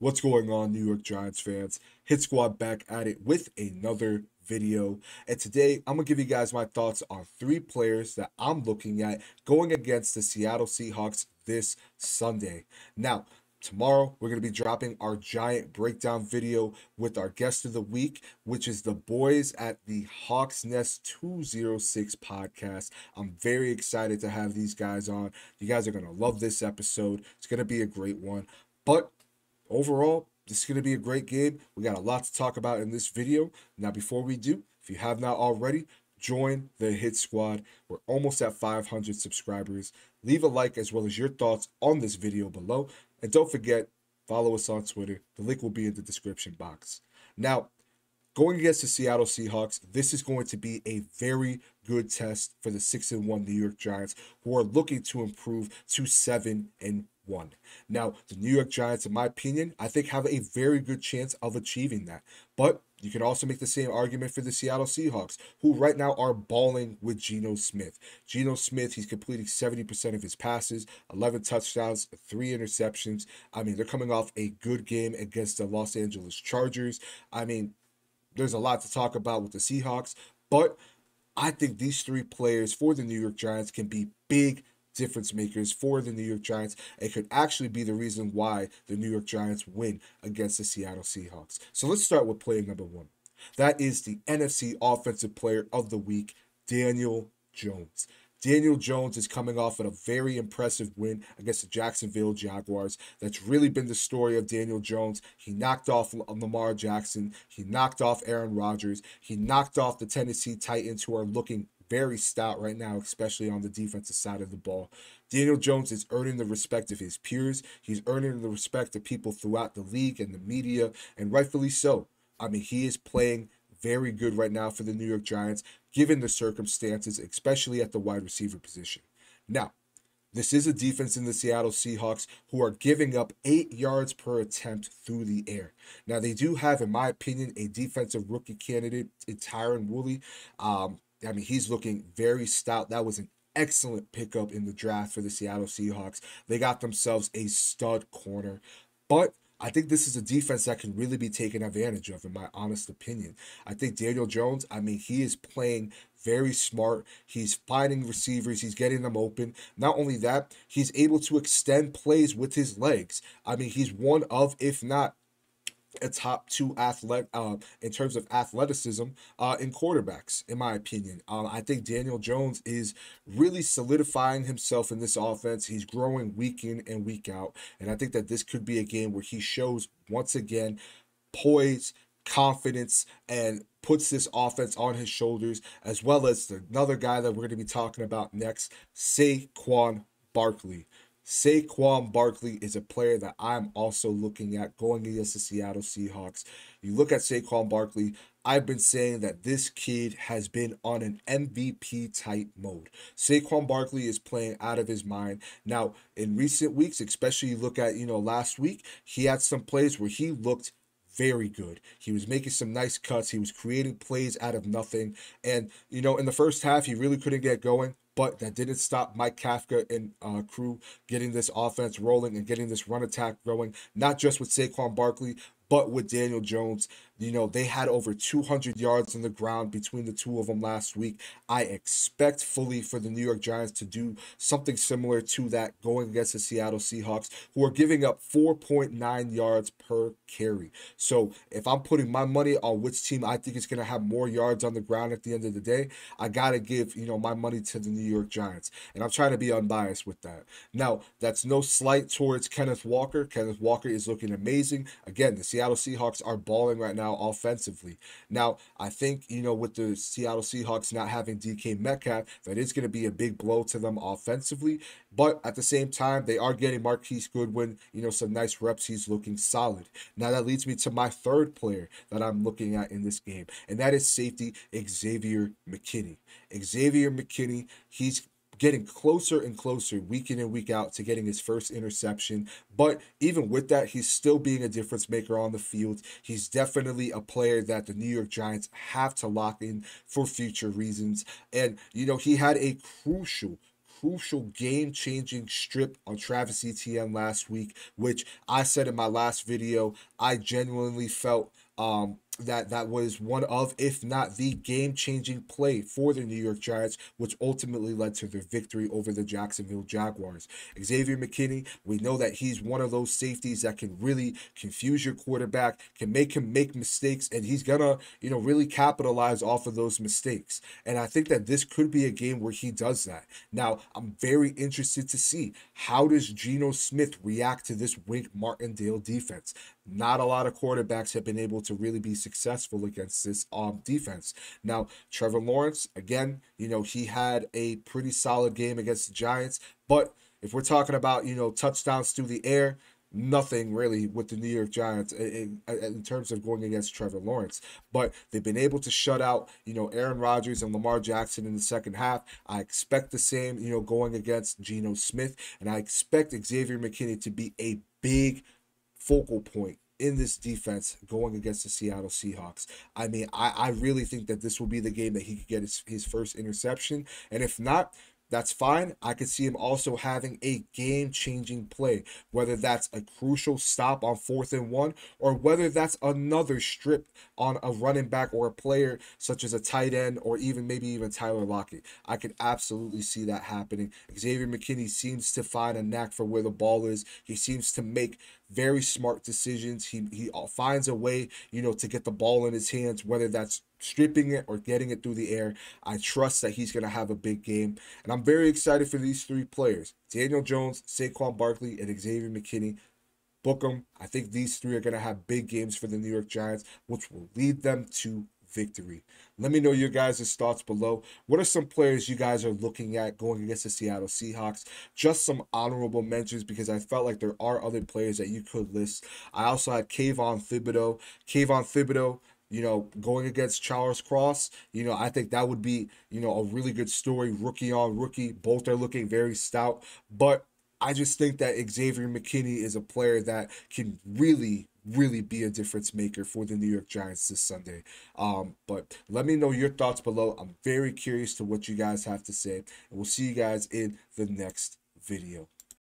What's going on, New York Giants fans? Hit Squad back at it with another video. And today, I'm going to give you guys my thoughts on three players that I'm looking at going against the Seattle Seahawks this Sunday. Now, tomorrow, we're going to be dropping our Giant breakdown video with our guest of the week, which is the boys at the Hawks Nest 206 podcast. I'm very excited to have these guys on. You guys are going to love this episode. It's going to be a great one. But overall, this is going to be a great game. We got a lot to talk about in this video. Now, before we do, if you have not already, join the Hit Squad. We're almost at 500 subscribers. Leave a like as well as your thoughts on this video below. And don't forget, follow us on Twitter. The link will be in the description box. Now, going against the Seattle Seahawks, this is going to be a very good test for the 6-1 New York Giants, who are looking to improve to 7-1. Now, the New York Giants, in my opinion, I think have a very good chance of achieving that. But you can also make the same argument for the Seattle Seahawks, who right now are balling with Geno Smith. Geno Smith, he's completing 70% of his passes, 11 touchdowns, 3 interceptions. I mean, they're coming off a good game against the Los Angeles Chargers. I mean, there's a lot to talk about with the Seahawks, but I think these three players for the New York Giants can be big difference makers for the New York Giants. It could actually be the reason why the New York Giants win against the Seattle Seahawks. So let's start with player number one. That is the NFC Offensive Player of the Week, Daniel Jones. Daniel Jones is coming off of a very impressive win against the Jacksonville Jaguars. That's really been the story of Daniel Jones. He knocked off Lamar Jackson. He knocked off Aaron Rodgers. He knocked off the Tennessee Titans, who are looking very stout right now, especially on the defensive side of the ball. Daniel Jones is earning the respect of his peers. He's earning the respect of people throughout the league and the media, and rightfully so. I mean, he is playing very good right now for the New York Giants, given the circumstances, especially at the wide receiver position. Now, this is a defense in the Seattle Seahawks who are giving up 8 yards per attempt through the air. Now, they do have, in my opinion, a defensive rookie candidate in Tyron Wooley. I mean, he's looking very stout. That was an excellent pickup in the draft for the Seattle Seahawks. They got themselves a stud corner. But I think this is a defense that can really be taken advantage of, in my honest opinion. I think Daniel Jones, I mean, he is playing very smart. He's finding receivers. He's getting them open. Not only that, he's able to extend plays with his legs. I mean, he's one of, if not a top 2 athlete in terms of athleticism in quarterbacks, in my opinion. I think Daniel Jones is really solidifying himself in this offense. He's growing week in and week out, and I think that this could be a game where he shows once again poise, confidence, and puts this offense on his shoulders, as well as another guy that we're going to be talking about next, Saquon Barkley. Saquon Barkley is a player that I'm also looking at going against the Seattle Seahawks. You look at Saquon Barkley, I've been saying that this kid has been on an MVP type mode. Saquon Barkley is playing out of his mind. Now, in recent weeks, especially you look at, last week, he had some plays where he looked very good. He was making some nice cuts. He was creating plays out of nothing. And, in the first half, he really couldn't get going. But that didn't stop Mike Kafka and crew getting this offense rolling and getting this run attack going, not just with Saquon Barkley, but with Daniel Jones. They had over 200 yards on the ground between the two of them last week. I expect fully for the New York Giants to do something similar to that going against the Seattle Seahawks, who are giving up 4.9 yards per carry. So if I'm putting my money on which team I think is going to have more yards on the ground at the end of the day, I got to give, my money to the New York Giants. And I'm trying to be unbiased with that. Now, that's no slight towards Kenneth Walker. Kenneth Walker is looking amazing. Again, the Seattle Seahawks are balling right now offensively. Now, I think, with the Seattle Seahawks not having DK Metcalf, that is going to be a big blow to them offensively. But at the same time, they are getting Marquise Goodwin, some nice reps. He's looking solid. Now, that leads me to my third player that I'm looking at in this game, and that is safety Xavier McKinney. Xavier McKinney, he's getting closer and closer week in and week out to getting his first interception. But even with that, he's still being a difference maker on the field. He's definitely a player that the New York Giants have to lock in for future reasons. And, he had a crucial game-changing strip on Travis Etienne last week, which I said in my last video, I genuinely felt that was one of, if not the game-changing play for the New York Giants, which ultimately led to their victory over the Jacksonville Jaguars. Xavier McKinney, we know that he's one of those safeties that can really confuse your quarterback, can make him make mistakes, and he's gonna, really capitalize off of those mistakes. And I think that this could be a game where he does that. Now, I'm very interested to see, how does Geno Smith react to this Wink Martindale defense? Not a lot of quarterbacks have been able to really be successful against this defense. Now, Trevor Lawrence, again, he had a pretty solid game against the Giants, but if we're talking about, touchdowns through the air, nothing really with the New York Giants in terms of going against Trevor Lawrence. But they've been able to shut out, Aaron Rodgers and Lamar Jackson in the second half. I expect the same, going against Geno Smith, and I expect Xavier McKinney to be a big focal point in this defense going against the Seattle Seahawks. I mean, I really think that this will be the game that he could get his first interception. And if not, that's fine. I could see him also having a game-changing play, whether that's a crucial stop on 4th and 1, or whether that's another strip on a running back or a player such as a tight end, or maybe even Tyler Lockett. I could absolutely see that happening. Xavier McKinney seems to find a knack for where the ball is. He seems to make very smart decisions. He finds a way, to get the ball in his hands, whether that's stripping it or getting it through the air. I trust that he's going to have a big game. And I'm very excited for these three players: Daniel Jones, Saquon Barkley, and Xavier McKinney. Book them. I think these three are going to have big games for the New York Giants, which will lead them to victory. Let me know your guys' thoughts below. What are some players you guys are looking at going against the Seattle Seahawks? Just some honorable mentions, because I felt like there are other players that you could list. I also had Kayvon Thibodeau. Going against Charles Cross, I think that would be, a really good story. Rookie on rookie. Both are looking very stout. But I just think that Xavier McKinney is a player that can really be a difference maker for the New York Giants this Sunday. But let me know your thoughts below. I'm very curious to what you guys have to say. And we'll see you guys in the next video.